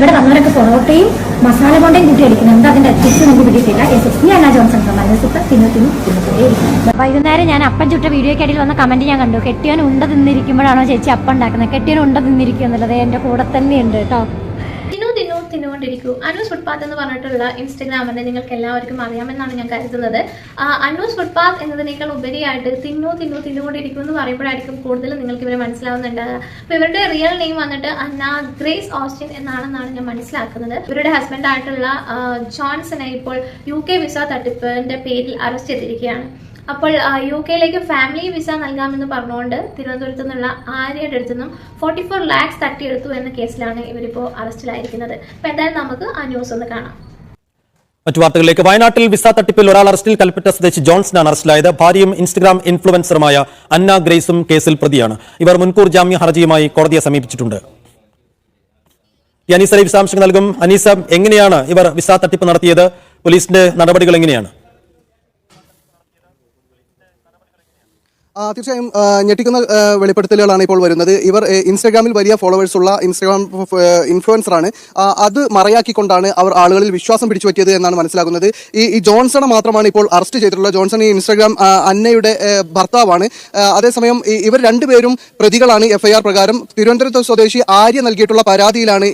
ഇവിടെ വന്നവരൊക്കെ പൊറോട്ടയും മസാല കൊണ്ടേയും കൂട്ടി അടിക്കുന്നത്. എന്താ അതിന്റെ ടിപ്സ് നമുക്ക് പിടിയിട്ടില്ല. ഈ അന്ന ജോൺസൺ വൈകുന്നേരം ഞാൻ അപ്പം ചുട്ട വീഡിയോയ്ക്കിടയിൽ വന്ന കമന്റ് ഞാൻ കണ്ടു. കെട്ടിയവൻ ഉണ്ട തിന്നിരിക്കുമ്പോഴാണോ ചേച്ചി അപ്പം ഉണ്ടാക്കുന്നത്? കെട്ടിയവൻ ഉണ്ട തിന്നിരിക്കും എന്നുള്ളത് എന്റെ കൂടെ തന്നെയുണ്ട് കേട്ടോ. തിന്നുകൊണ്ടിരിക്കൂ. അനൂസ് ഫുട്പാത്ത് എന്ന് പറഞ്ഞിട്ടുള്ള ഇൻസ്റ്റഗ്രാമിനെ നിങ്ങൾക്ക് എല്ലാവർക്കും അറിയാമെന്നാണ് ഞാൻ കരുതുന്നത്. അനൂസ് ഫുട്പാത്ത് എന്നതിനേക്കാൾ ഉപരിയായിട്ട് തിന്നുകൊണ്ടിരിക്കും എന്ന് പറയുമ്പോഴായിരിക്കും കൂടുതൽ നിങ്ങൾക്ക് ഇവരെ മനസ്സിലാവുന്നുണ്ടാകുക. അപ്പോൾ ഇവരുടെ റിയൽ നെയിം വന്നിട്ട് അന്ന ഗ്രേസ് ഓസ്റ്റിൻ എന്നാണെന്നാണ് ഞാൻ മനസ്സിലാക്കുന്നത്. ഇവരുടെ ഹസ്ബൻഡ് ആയിട്ടുള്ള ജോൺസനെ ഇപ്പോൾ UK വിസ തട്ടിപ്പിന്റെ പേരിൽ അറസ്റ്റ് ചെയ്തിരിക്കുകയാണ്. അപ്പോൾ UK ഫാമിലി വിസ നൽകാമെന്ന് പറഞ്ഞുകൊണ്ട് തിരുവനന്തപുരത്തു നിന്നുള്ള ആര്യയുടെ അടുത്തു നിന്നും 44 lakhs തട്ടിയെടുത്തു എന്ന കേസിലാണ് ഇവരിപ്പോൾ അറസ്റ്റിലായിരിക്കുന്നത്. അപ്പോൾ എന്തായാലും നമുക്ക് ആ ന്യൂസ് ഒന്ന് കാണാം. മറ്റു വാർത്തകളിലേക്ക്. വയനാട്ടിൽ വിസ തട്ടിപ്പിൽ ഒരാൾ അറസ്റ്റിൽ. കൽപ്പറ്റ സ്വദേശി ജോൺസനാണ് അറസ്റ്റിലായത്. ഭാര്യയും ഇൻസ്റ്റഗ്രാം ഇൻഫ്ലുവൻസറുമായ അന്ന ഗ്രേസും കേസിൽ പ്രതിയാണ്. ഇവർ മുൻകൂർ ജാമ്യ ഹർജിയുമായി കോടതിയെ സമീപിച്ചിട്ടുണ്ട്. അനീസ വിശദാംശങ്ങൾ നൽകും. അനീസ, എങ്ങനെയാണ് ഇവർ വിസ തട്ടിപ്പ് നടത്തിയത്? പോലീസിന്റെ നടപടികൾ എങ്ങനെയാണ്? തീർച്ചയായും ഞെട്ടിക്കുന്ന വെളിപ്പെടുത്തലുകളാണ് ഇപ്പോൾ വരുന്നത്. ഇവർ ഇൻസ്റ്റാഗ്രാമിൽ വലിയ ഫോളോവേഴ്സ് ഉള്ള ഇൻസ്റ്റാഗ്രാം ഇൻഫ്ലുവൻസറാണ്. അത് മറയാക്കിക്കൊണ്ടാണ് അവർ ആളുകളിൽ വിശ്വാസം പിടിച്ചു പറ്റിയത് എന്നാണ് മനസ്സിലാക്കുന്നത്. ഈ ജോൺസണെ മാത്രമാണ് ഇപ്പോൾ അറസ്റ്റ് ചെയ്തിട്ടുള്ളത്. ജോൺസൺ ഈ ഇൻസ്റ്റാഗ്രാം അന്നയുടെ ഭർത്താവാണ്. അതേസമയം ഇവർ രണ്ടുപേരും പ്രതികളാണ്. FIR പ്രകാരം തിരുവനന്തപുരത്ത് സ്വദേശി ആര്യ നൽകിയിട്ടുള്ള പരാതിയിലാണ്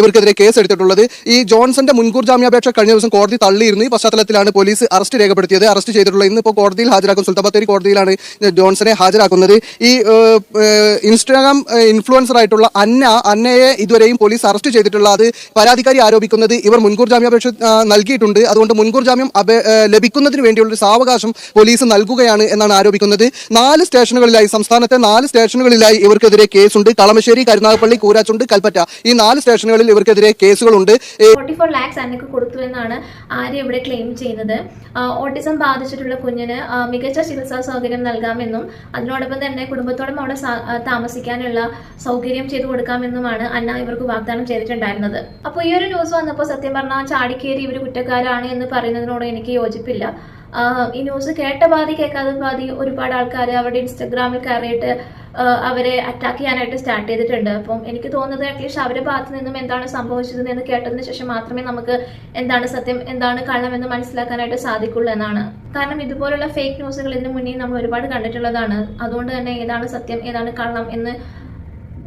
ഇവർക്കെതിരെ കേസ് എടുത്തിട്ടുള്ളത്. ഈ ജോൺസന്റെ മുൻകൂർ ജാമ്യാപേക്ഷ കഴിഞ്ഞ ദിവസം കോടതി തള്ളിയിരുന്നു. ഈ പശ്ചാത്തലത്തിലാണ് പോലീസ് അറസ്റ്റ് രേഖപ്പെടുത്തിയത്. അറസ്റ്റ് ചെയ്തിട്ടുള്ളത് ഇന്നിപ്പോൾ കോടതിയിൽ ഹാജരാക്കും. സുൽത്താൻ ബത്തേരി കോടതിയിലാണ് ജോൺസനെ ഹാജരാക്കുന്നത്. ഈ ഇൻസ്റ്റാഗ്രാം ഇൻഫ്ലുവൻസർ ആയിട്ടുള്ള അന്നയെ ഇതുവരെയും പോലീസ് അറസ്റ്റ് ചെയ്തിട്ടുള്ള അത് പരാതിക്കാരി ആരോപിക്കുന്നത് ഇവർ മുൻകൂർ ജാമ്യാപേക്ഷ നൽകിയിട്ടുണ്ട്. അതുകൊണ്ട് മുൻകൂർ ജാമ്യം ലഭിക്കുന്നതിന് വേണ്ടിയുള്ള സാവകാശം പോലീസ് നൽകുകയാണ് എന്നാണ് ആരോപിക്കുന്നത്. 4 സ്റ്റേഷനുകളിലായി, സംസ്ഥാനത്തെ 4 സ്റ്റേഷനുകളിലായി ഇവർക്കെതിരെ കേസുണ്ട്. കളമശ്ശേരി, കരുനാഗപ്പള്ളി, കൂരാച്ചുണ്ട്, കൽപ്പറ്റ, ഈ 4 സ്റ്റേഷനുകളിൽ ഇവർക്കെതിരെ കേസുകളുണ്ട്. 44 lakhs അന്നക്ക് കൊടുത്തു എന്നാണ് ആര്യ ഇവിടെ ക്ലെയിം ചെയ്യുന്നത്. ഓട്ടിസം ബാധിച്ചിട്ടുള്ള കുഞ്ഞിന് മികച്ച ചികിത്സാ സൗകര്യം നൽകാമെന്നും അതിനോടൊപ്പം തന്നെ കുടുംബത്തോടൊപ്പം അവിടെ താമസിക്കാനുള്ള സൗകര്യം ചെയ്തു കൊടുക്കാമെന്നുമാണ് അന്ന ഇവർക്ക് വാഗ്ദാനം ചെയ്തിട്ടുണ്ടായിരുന്നത്. അപ്പോൾ ഈ ഒരു ന്യൂസ് വന്നപ്പോൾ സത്യം പറഞ്ഞാൽ ചാടിക്കേറി ഇവർ കുറ്റക്കാരാണ് എന്ന് പറയുന്നതിനോട് എനിക്ക് യോജിപ്പില്ല. ഈ ന്യൂസ് കേട്ട പാതി കേൾക്കാത്ത പാതി ഒരുപാട് ആൾക്കാർ അവരുടെ ഇൻസ്റ്റഗ്രാമിൽ കയറിയിട്ട് അവരെ അറ്റാക്ക് ചെയ്യാനായിട്ട് സ്റ്റാർട്ട് ചെയ്തിട്ടുണ്ട്. അപ്പം എനിക്ക് തോന്നുന്നത് അറ്റ്ലീസ്റ്റ് അവരുടെ ഭാഗത്ത് നിന്നും എന്താണ് സംഭവിച്ചത് എന്ന് കേട്ടതിന് ശേഷം മാത്രമേ നമുക്ക് എന്താണ് സത്യം എന്താണ് കള്ളം എന്ന് മനസ്സിലാക്കാനായിട്ട് സാധിക്കുള്ളൂ എന്നാണ്. കാരണം ഇതുപോലുള്ള ഫേക്ക് ന്യൂസുകൾ ഇതിനു മുന്നേ നമ്മൾ ഒരുപാട് കണ്ടിട്ടുള്ളതാണ്. അതുകൊണ്ട് തന്നെ ഏതാണ് സത്യം ഏതാണ് കള്ളം എന്ന്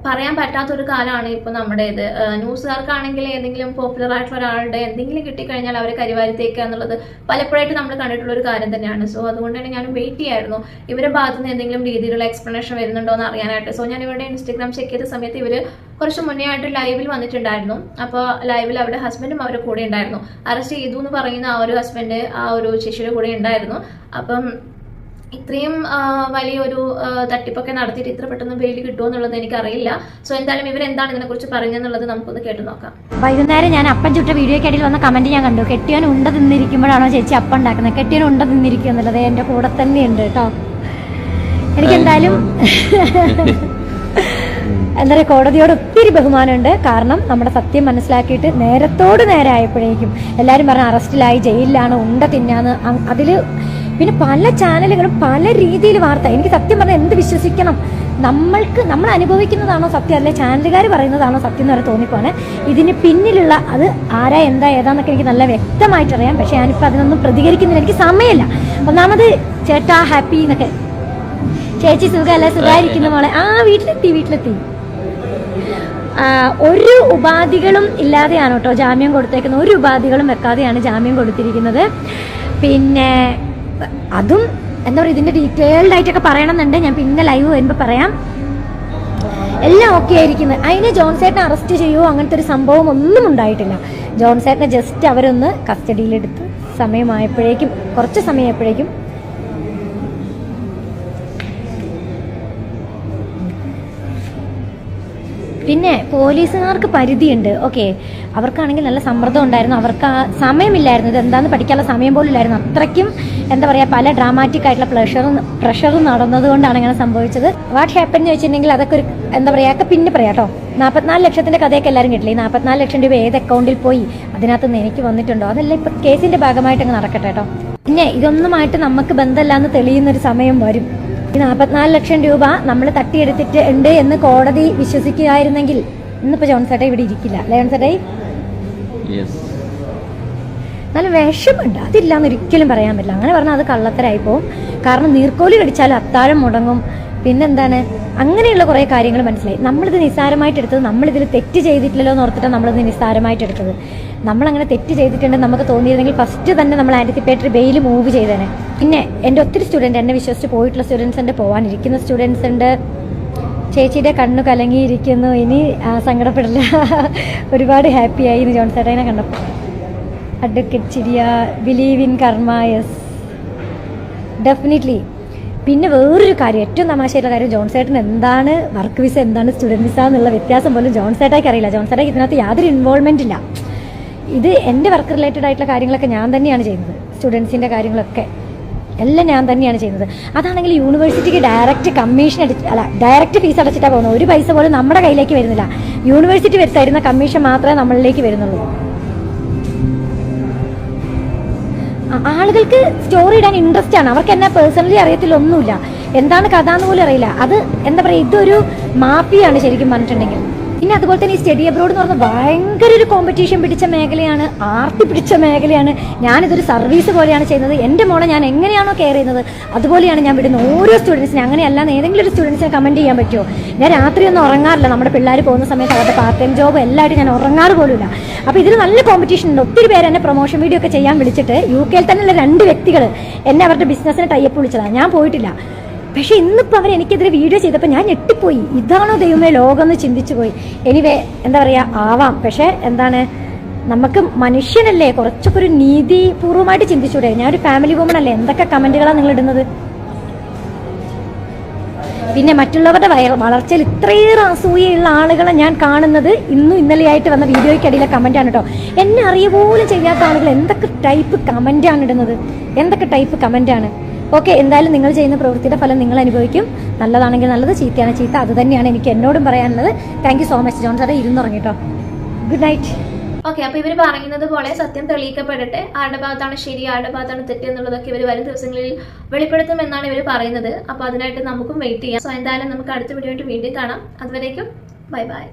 പറയാൻ പറ്റാത്തൊരു കാലമാണ് ഇപ്പോൾ നമ്മുടേത്. ന്യൂസുകാർക്കാണെങ്കിൽ ഏതെങ്കിലും പോപ്പുലർ ആയിട്ടുള്ള ഒരാളുടെ എന്തെങ്കിലും കിട്ടിക്കഴിഞ്ഞാൽ അവരെ കരിവാരിത്തേക്കുക എന്നുള്ളത് പലപ്പോഴായിട്ട് നമ്മൾ കണ്ടിട്ടുള്ള ഒരു കാര്യം തന്നെയാണ്. സോ അതുകൊണ്ട് തന്നെ ഞാനും വെയിറ്റ് ചെയ്യായിരുന്നു ഇവരുടെ ഭാഗത്ത് നിന്ന് എന്തെങ്കിലും രീതിയിലുള്ള എക്സ്പ്ലനേഷൻ വരുന്നുണ്ടോ എന്ന് അറിയാനായിട്ട്. സോ ഞാൻ ഇവരുടെ ഇൻസ്റ്റഗ്രാം ചെക്ക് ചെയ്ത സമയത്ത് ഇവർ കുറച്ച് മുന്നേ ആയിട്ട് ലൈവിൽ വന്നിട്ടുണ്ടായിരുന്നു. അപ്പോൾ ലൈവിൽ അവരുടെ ഹസ്ബൻഡും അവരുടെ കൂടെ ഉണ്ടായിരുന്നു. അറസ്റ്റ് ചെയ്തു എന്ന് പറയുന്ന ആ ഒരു ഹസ്ബൻഡ് ആ ഒരു ശിശുയുടെ കൂടെ ഉണ്ടായിരുന്നു. അപ്പം ഇത്രയും വലിയൊരു തട്ടിപ്പൊക്കെ നടത്തിയിട്ട് ഇത്ര പെട്ടെന്ന് ബെയിൽ കിട്ടുമോ എന്നുള്ളത് എനിക്കറിയില്ല. സോ എന്തായാലും ഇവരെന്താണ് ഇതിനെക്കുറിച്ച് പറഞ്ഞെന്നുള്ളത് നമുക്കൊന്ന് കേട്ടു നോക്കാം. വൈകുന്നേരം ഞാൻ അപ്പം ചുട്ട വീഡിയോയ്ക്കിടയിൽ വന്ന കമന്റ് ഞാൻ കണ്ടു. കെട്ടിയവൻ ഉണ്ട തിന്നിരിക്കുമ്പോഴാണോ ചേച്ചി അപ്പം ഉണ്ടാക്കുന്നത്? കെട്ടിയവൻ ഉണ്ട തിന്നിരിക്കും എന്നുള്ളത് എന്റെ കൂടെ തന്നെയുണ്ട് കേട്ടോ. എനിക്കെന്തായാലും എന്താ പറയുക, കോടതിയോട് ഒത്തിരി ബഹുമാനമുണ്ട്. കാരണം നമ്മുടെ സത്യം മനസ്സിലാക്കിയിട്ട് നേരത്തോട് നേരെ ആയപ്പോഴേക്കും എല്ലാവരും പറഞ്ഞ അറസ്റ്റിലായി, ജയിലിലാണ്, ഉണ്ട തിന്നാന്ന്. അതിൽ പിന്നെ പല ചാനലുകളും പല രീതിയിൽ വാർത്ത. എനിക്ക് സത്യം പറഞ്ഞാൽ എന്ത് വിശ്വസിക്കണം? നമ്മൾ അനുഭവിക്കുന്നതാണോ സത്യം, അല്ലെ ചാനലുകാർ പറയുന്നതാണോ സത്യം എന്ന് വരെ തോന്നിപ്പോണ്. ഇതിന് പിന്നിലുള്ള അത് ആരാ എന്താ ഏതാന്നൊക്കെ എനിക്ക് നല്ല വ്യക്തമായിട്ടറിയാം. പക്ഷെ ഞാനിപ്പോൾ അതിനൊന്നും പ്രതികരിക്കുന്നില്ല, എനിക്ക് സമയമില്ല. ഒന്നാമത് ചേട്ടാ ഹാപ്പി എന്നൊക്കെ, ചേച്ചി സുഖമല്ല, സുഖമായിരിക്കുന്ന മോളെ, വീട്ടിലെത്തി ഒരു ഉപാധികളും ഇല്ലാതെയാണ് കേട്ടോ ജാമ്യം കൊടുത്തേക്കുന്നത്. ഒരു ഉപാധികളും വെക്കാതെയാണ് ജാമ്യം കൊടുത്തിരിക്കുന്നത്. പിന്നെ അതും എന്താ പറയുക, ഇതിന്റെ ഡീറ്റെയിൽഡ് ആയിട്ടൊക്കെ പറയണമെന്നുണ്ട്. ഞാൻ പിന്നെ ലൈവ് വരുമ്പോൾ പറയാം. എല്ലാം ഓക്കെ ആയിരിക്കുന്നത്. അതിന് ജോൺസേട്ടനെ അറസ്റ്റ് ചെയ്യുമോ അങ്ങനത്തെ ഒരു സംഭവം ഒന്നും ഉണ്ടായിട്ടില്ല. ജോൺസേട്ടനെ ജസ്റ്റ് അവരൊന്ന് കസ്റ്റഡിയിലെടുത്ത് കുറച്ച് സമയമായപ്പോഴേക്കും പിന്നെ പോലീസുകാർക്ക് പരിധിയുണ്ട്. ഓക്കെ, അവർക്കാണെങ്കിൽ നല്ല സമ്മർദ്ദം ഉണ്ടായിരുന്നു. അവർക്ക് ആ സമയമില്ലായിരുന്നു, ഇത് എന്താണെന്ന് പഠിക്കാനുള്ള സമയം പോലും ഇല്ലായിരുന്നു. അത്രയ്ക്കും എന്താ പറയുക, പല ഡ്രാമാറ്റിക് ആയിട്ടുള്ള പ്രഷറും നടന്നത് കൊണ്ടാണ് അങ്ങനെ സംഭവിച്ചത്. വാട്ട് ഹാപ്പൻ എന്ന് വെച്ചിട്ടുണ്ടെങ്കിൽ അതൊക്കെ ഒരു എന്താ പറയുക, പിന്നെ പറയാം കേട്ടോ. 44 ലക്ഷത്തിന്റെ കഥയൊക്കെ എല്ലാവരും കിട്ടില്ല. ഈ 44 ലക്ഷം രൂപ ഏത് അക്കൗണ്ടിൽ പോയി, അതിനകത്തുനിന്ന് എനിക്ക് വന്നിട്ടുണ്ടോ, അതെല്ലാം ഇപ്പൊ കേസിന്റെ ഭാഗമായിട്ട് അങ്ങ് നടക്കട്ടെ കേട്ടോ. പിന്നെ ഇതൊന്നുമായിട്ട് നമുക്ക് ബന്ധമില്ലാന്ന് തെളിയുന്നൊരു സമയം വരും. ഈ 44 ലക്ഷം രൂപ നമ്മൾ തട്ടിയെടുത്തിട്ട് ഉണ്ട് എന്ന് കോടതി വിശ്വസിക്കുകയായിരുന്നെങ്കിൽ ഇന്നിപ്പോൾ ജോൺസേട്ടായി ഇവിടെ ഇരിക്കില്ല അല്ലേ ജോൺസേട്ടായി? നല്ല വിഷമുണ്ട്, അതില്ലാന്ന് ഒരിക്കലും പറയാൻ പറ്റില്ല. അങ്ങനെ പറഞ്ഞാൽ അത് കള്ളത്തരായി പോവും. കാരണം നീർക്കോലി കടിച്ചാലും അത്താഴം മുടങ്ങും. പിന്നെന്താണ്, അങ്ങനെയുള്ള കുറേ കാര്യങ്ങൾ മനസ്സിലായി. നമ്മളിത് നിസ്സാരമായിട്ട് എടുത്തത്, നമ്മളിതിൽ തെറ്റ് ചെയ്തിട്ടില്ലല്ലോ എന്ന് ഓർത്തിട്ടാണ് നമ്മളിത് നിസ്സാരമായിട്ട് എടുത്തത്. നമ്മളങ്ങനെ തെറ്റ് ചെയ്തിട്ടുണ്ടെന്ന് നമുക്ക് തോന്നിയിരുന്നെങ്കിൽ ഫസ്റ്റ് തന്നെ നമ്മൾ ആൻറ്റിസിപ്പേറ്ററി ബെയിൽ മൂവ് ചെയ്തേനെ. പിന്നെ എൻ്റെ ഒത്തിരി സ്റ്റുഡൻറ്റ്, എന്നെ വിശ്വസിച്ച് പോയിട്ടുള്ള സ്റ്റുഡൻസ് ഉണ്ട്, പോകാനിരിക്കുന്ന സ്റ്റുഡൻസ് ഉണ്ട്. ചേച്ചിയുടെ കണ്ണു കലങ്ങിയിരിക്കുന്നു, ഇനി സങ്കടപ്പെടില്ല. ഒരുപാട് ഹാപ്പിയായി ഇന്ന് ജോൺസേട്ടനെ കണ്ടപ്പോൾ. അഡ്വക്കേറ്റ് ചിരിയ, ബിലീവ് ഇൻ കർമ്മ, യെസ് ഡെഫിനറ്റ്ലി. പിന്നെ വേറൊരു കാര്യം, ഏറ്റവും തമാശയുള്ള കാര്യം, ജോൺസേട്ടൻ എന്താണ് വർക്ക് വിസ, എന്താണ് സ്റ്റുഡൻറ്റ് വിസ എന്നുള്ള വ്യത്യാസം പോലും ജോൺസേട്ടായിക്ക് അറിയില്ല. ജോൺസേട്ടായിക്ക് ഇതിനകത്ത് യാതൊരു ഇൻവോൾവ്മെൻ്റ് ഇല്ല. ഇത് എൻ്റെ വർക്ക് റിലേറ്റഡ് ആയിട്ടുള്ള കാര്യങ്ങളൊക്കെ ഞാൻ തന്നെയാണ് ചെയ്യുന്നത്. സ്റ്റുഡൻസിൻ്റെ കാര്യങ്ങളൊക്കെ എല്ലാം ഞാൻ തന്നെയാണ് ചെയ്യുന്നത്. അതാണെങ്കിൽ യൂണിവേഴ്സിറ്റിക്ക് ഡയറക്റ്റ് കമ്മീഷൻ ഡയറക്റ്റ് ഫീസ് അടച്ചിട്ടാണ് പോകുന്നത്. ഒരു പൈസ പോലും നമ്മുടെ കയ്യിലേക്ക് വരുന്നില്ല. യൂണിവേഴ്സിറ്റി തരുന്ന കമ്മീഷൻ മാത്രമേ നമ്മളിലേക്ക് വരുന്നുള്ളൂ. ആളുകൾക്ക് സ്റ്റോറി ഇടാൻ ഇൻട്രസ്റ്റ് ആണ്. അവർക്ക് എന്നെ പേഴ്സണലി അറിയത്തില്ല, ഒന്നുമില്ല, എന്താണ് കഥ എന്ന് പോലും അറിയില്ല. അത് എന്താ പറയുക, ഇതൊരു മാഫിയാണ് ശരിക്കും പറഞ്ഞിട്ടുണ്ടെങ്കിൽ. പിന്നെ അതുപോലെ തന്നെ ഈ സ്റ്റഡി അബ്രോഡ് എന്ന് പറഞ്ഞാൽ ഭയങ്കര ഒരു കോമ്പറ്റീഷൻ പിടിച്ച മേഖലയാണ്, ആർത്തി പിടിച്ച മേഖലയാണ്. ഞാനിതൊരു സർവീസ് പോലെയാണ് ചെയ്യുന്നത്. എൻ്റെ മോളെ ഞാൻ എങ്ങനെയാണോ കെയർ ചെയ്യുന്നത് അതുപോലെയാണ് ഞാൻ വിടുന്ന ഓരോ സ്റ്റുഡൻസിനെ. അങ്ങനെയല്ലാന്ന് ഏതെങ്കിലും ഒരു സ്റ്റുഡൻസിനെ കമൻറ്റ് ചെയ്യാൻ പറ്റുമോ? ഞാൻ രാത്രിയൊന്നും ഉറങ്ങാറില്ല. നമ്മുടെ പിള്ളേർ പോകുന്ന സമയത്ത് അവരുടെ പാർട്ട് ടൈം ജോബ് എല്ലായിട്ട് ഞാൻ ഉറങ്ങാറ് പോലുമില്ല. അപ്പോൾ ഇതിൽ നല്ല കോമ്പറ്റീഷൻ ഉണ്ട്. ഒത്തിരി പേര് എന്നെ പ്രൊമോഷൻ വീഡിയോ ഒക്കെ ചെയ്യാൻ വിളിച്ചിട്ട് UK തന്നെയുള്ള 2 വ്യക്തികൾ എന്നെ അവരുടെ ബിസിനസ്സിന് ടൈപ്പ് വിളിച്ചതാണ്. ഞാൻ പോയിട്ടില്ല. പക്ഷെ ഇന്നിപ്പോൾ അവർ എനിക്കെതിരെ വീഡിയോ ചെയ്തപ്പോൾ ഞാൻ ഞെട്ടിപ്പോയി. ഇതാണോ ദൈവമേ ലോകം എന്ന് ചിന്തിച്ചു പോയി. എനിവേ എന്താ പറയുക, ആവാം. പക്ഷേ എന്താണ്, നമുക്ക് മനുഷ്യനല്ലേ, കുറച്ചൊക്കെ ഒരു നീതിപൂർവ്വമായിട്ട് ചിന്തിച്ചൂടെ? ഞാനൊരു ഫാമിലി വുമൺ അല്ലേ, എന്തൊക്കെ കമൻറ്റുകളാണ് നിങ്ങൾ ഇടുന്നത്? പിന്നെ മറ്റുള്ളവരുടെ വളർച്ചയിൽ ഇത്രയേറെ അസൂയുള്ള ആളുകളെ ഞാൻ കാണുന്നത് ഇന്നും ഇന്നലെയായിട്ട് വന്ന വീഡിയോയ്ക്കടിയിലെ കമൻറ്റാണ് കേട്ടോ. എന്നെ അറിയ പോലും ചെയ്യാത്ത ആളുകൾ എന്തൊക്കെ ടൈപ്പ് കമൻറ്റാണ് ഇടുന്നത്, എന്തൊക്കെ ടൈപ്പ് കമൻറ്റാണ്. ഓക്കെ, എന്തായാലും നിങ്ങൾ ചെയ്യുന്ന പ്രവൃത്തിയുടെ ഫലം നിങ്ങൾ അനുഭവിക്കും. നല്ലതാണെങ്കിൽ നല്ലത്, ചീത്തയാണ് ചീത്ത. അത് തന്നെയാണ് എനിക്ക് എന്നോടും പറയാനുള്ളത്. Thank you so much John സാറേ. ഇരുന്നുറങ്ങിട്ടോ. Good night. ഓക്കെ, അപ്പോൾ ഇവർ പറയുന്നത് പോലെ സത്യം തെളിയിക്കപ്പെടട്ടെ. ആരുടെ ഭാഗത്താണ് ശരി, ആരുടെ ഭാഗത്താണ് തെറ്റ് എന്നുള്ളതൊക്കെ ഇവർ വരും ദിവസങ്ങളിൽ വെളിപ്പെടുത്തുമെന്നാണ് ഇവർ പറയുന്നത്. അപ്പോൾ അതിനായിട്ട് നമുക്കും വെയിറ്റ് ചെയ്യാം. സോ എന്തായാലും നമുക്ക് അടുത്ത വീഡിയോ ആയിട്ട് വീണ്ടും കാണാം. അതുവരേക്കും ബൈ ബൈ.